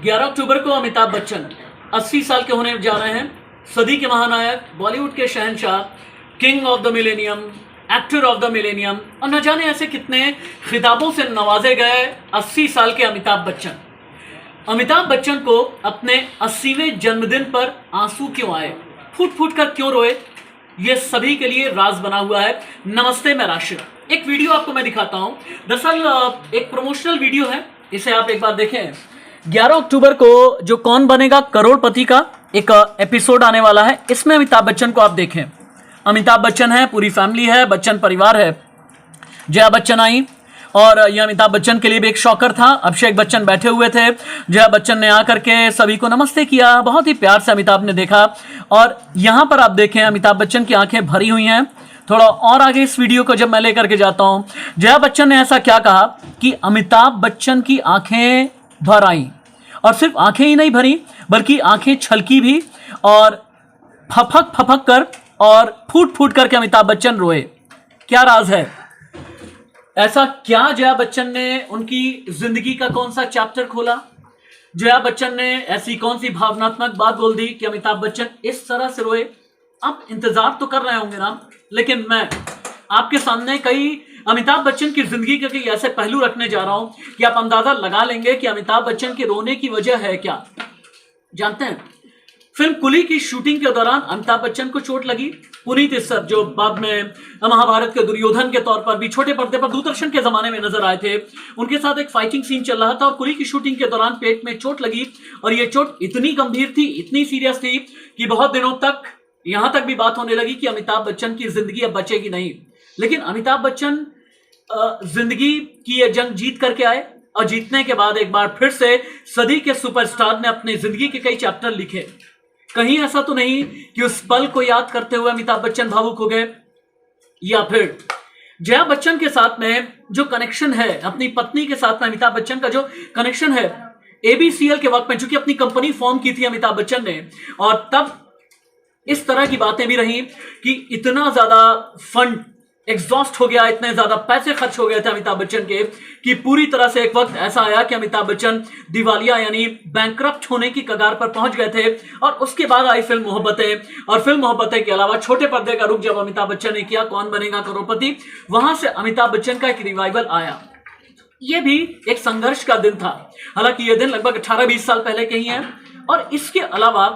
11 अक्टूबर को अमिताभ बच्चन 80 साल के होने जा रहे हैं। सदी के महानायक, बॉलीवुड के शहंशाह, king of the millennium, actor of the millennium और न जाने ऐसे कितने खिताबों से नवाजे गए 80 साल के अमिताभ बच्चन। अमिताभ बच्चन को अपने 80वें जन्मदिन पर आंसू क्यों आए, फूट फूट कर क्यों रोए, ये सभी के लिए राज बना हुआ है। नमस्ते, मैं राशिद। एक वीडियो आपको मैं दिखाता हूं। दरअसल एक प्रमोशनल वीडियो है, इसे आप एक बार देखें। 11 अक्टूबर को जो कौन बनेगा करोड़पति का एक एपिसोड आने वाला है। इसमें अमिताभ बच्चन को आप देखें। अमिताभ बच्चन है, पूरी फैमिली है, बच्चन परिवार है। जया बच्चन आई और यह अमिताभ बच्चन के लिए भी एक शॉकर था। अभिषेक बच्चन बैठे हुए थे। जया बच्चन ने आकर के सभी को नमस्ते किया, बहुत ही प्यार से अमिताभ ने देखा। और यहां पर आप देखें अमिताभ बच्चन की आंखें भरी हुई हैं। थोड़ा और आगे इस वीडियो को जब मैं लेकर के जाता हूं, जया बच्चन ने ऐसा क्या कहा कि अमिताभ बच्चन की आंखें भर आई, और सिर्फ आंखें ही नहीं भरी बल्कि आंखें छलकी भी, और फपक फपक कर और फूट फूट करके अमिताभ बच्चन रोए। क्या राज है? ऐसा क्या जया बच्चन ने उनकी जिंदगी का कौन सा चैप्टर खोला? जया बच्चन ने ऐसी कौन सी भावनात्मक बात बोल दी कि अमिताभ बच्चन इस तरह से रोए? आप इंतजार तो कर रहे होंगे ना, लेकिन मैं आपके सामने कई अमिताभ बच्चन की जिंदगी के कई ऐसे पहलू रखने जा रहा हूं कि आप अंदाजा लगा लेंगे कि अमिताभ बच्चन के रोने की वजह है क्या। जानते हैं, फिल्म कुली की शूटिंग के दौरान अमिताभ बच्चन को चोट लगी। पुनीत इस्सर, जो बाद में महाभारत के दुर्योधन के तौर पर भी छोटे पर्दे पर दूरदर्शन के जमाने में नजर आए थे, उनके साथ एक फाइटिंग सीन चल रहा था और कुली की शूटिंग के दौरान पेट में चोट लगी। और यह चोट इतनी गंभीर थी, इतनी सीरियस थी कि बहुत दिनों तक यहां तक भी बात होने लगी कि अमिताभ बच्चन की जिंदगी अब बचेगी नहीं। लेकिन अमिताभ बच्चन जिंदगी की यह जंग जीत करके आए, और जीतने के बाद एक बार फिर से सदी के सुपरस्टार ने अपनी जिंदगी के कई चैप्टर लिखे। कहीं ऐसा तो नहीं कि उस पल को याद करते हुए अमिताभ बच्चन भावुक हो गए, या फिर जया बच्चन के साथ में जो कनेक्शन है, अपनी पत्नी के साथ में अमिताभ बच्चन का जो कनेक्शन है, एबीसीएल के वक्त में, चूंकि अपनी कंपनी फॉर्म की थी अमिताभ बच्चन ने, और तब इस तरह की बातें भी रही कि इतना ज्यादा फंड एग्जॉस्ट हो गया, इतने ज्यादा पैसे खर्च हो गए थे अमिताभ बच्चन के कि पूरी तरह से एक वक्त ऐसा आया कि अमिताभ बच्चन दिवालिया यानी बैंकरप्ट होने की कगार पर पहुंच गए थे। और उसके बाद आई फिल्म मोहब्बतें, और फिल्म मोहब्बतें के अलावा छोटे पर्दे का रुख जब अमिताभ बच्चन ने किया, कौन बनेगा करोड़पति, वहां से अमिताभ बच्चन का एक रिवाइवल आया। यह भी एक संघर्ष का दिन था, हालांकि यह दिन लगभग 18-20 साल पहले के ही है। और इसके अलावा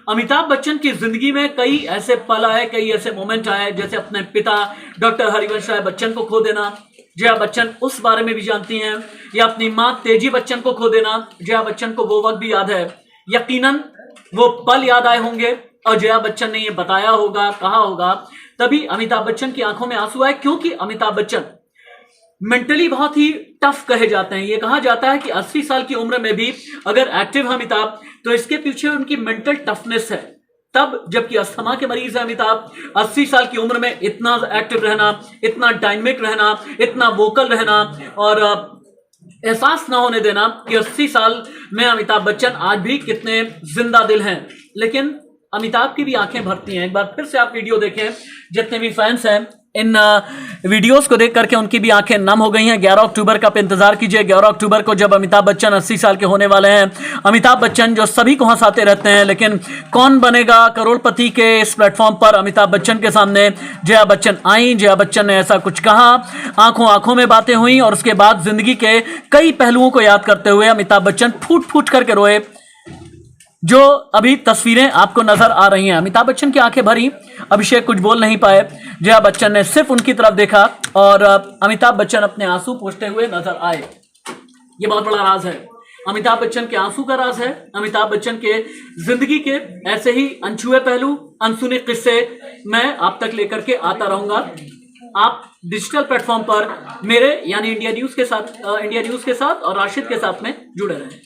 अमिताभ बच्चन की जिंदगी में कई ऐसे पल आए, कई ऐसे मोमेंट आए, जैसे अपने पिता डॉक्टर हरिवंश राय बच्चन को खो देना। जया बच्चन उस बारे में भी जानती हैं। या अपनी मां तेजी बच्चन को खो देना। जया बच्चन को वो वक्त भी याद है, यकीनन वो पल याद आए होंगे, और जया बच्चन ने ये बताया होगा, कहा होगा, तभी अमिताभ बच्चन की आंखों में आंसू आए। क्योंकि अमिताभ बच्चन मेंटली बहुत ही टफ कहे जाते हैं। ये कहा जाता है कि 80 साल की उम्र में भी अगर एक्टिव है अमिताभ, तो इसके पीछे उनकी मेंटल टफनेस है। तब जबकि अस्थमा के मरीज है अमिताभ, 80 साल की उम्र में इतना एक्टिव रहना, इतना डायनेमिक रहना, इतना वोकल रहना, और एहसास ना होने देना कि 80 साल में अमिताभ बच्चन आज भी कितने जिंदा दिल हैं। लेकिन अमिताभ की भी आंखें भरती हैं। एक बार फिर से आप वीडियो देखें, जितने भी फैंस हैं इन वीडियोस को देख करके उनकी भी आंखें नम हो गई हैं। 11 अक्टूबर का इंतजार कीजिए। 11 अक्टूबर को जब अमिताभ बच्चन 80 साल के होने वाले हैं। अमिताभ बच्चन जो सभी को हंसाते रहते हैं, लेकिन कौन बनेगा करोड़पति के इस प्लेटफॉर्म पर अमिताभ बच्चन के सामने जया बच्चन आई। जया बच्चन ने ऐसा कुछ कहा, आंखों आंखों में बातें हुई, और उसके बाद जिंदगी के कई पहलुओं को याद करते हुए अमिताभ बच्चन फूट फूट करके रोए। जो अभी तस्वीरें आपको नजर आ रही हैं, अमिताभ बच्चन की आंखें भरी, अभिषेक कुछ बोल नहीं पाए, जया बच्चन ने सिर्फ उनकी तरफ देखा, और अमिताभ बच्चन अपने आंसू पोंछते हुए नजर आए। ये बहुत बड़ा राज है, अमिताभ बच्चन के आंसू का राज है। अमिताभ बच्चन के जिंदगी के ऐसे ही अनछुए पहलू, अनसुने किस्से मैं आप तक लेकर के आता रहूंगा। आप डिजिटल प्लेटफॉर्म पर मेरे यानी इंडिया न्यूज के साथ और राशिद के साथ में जुड़े रहें।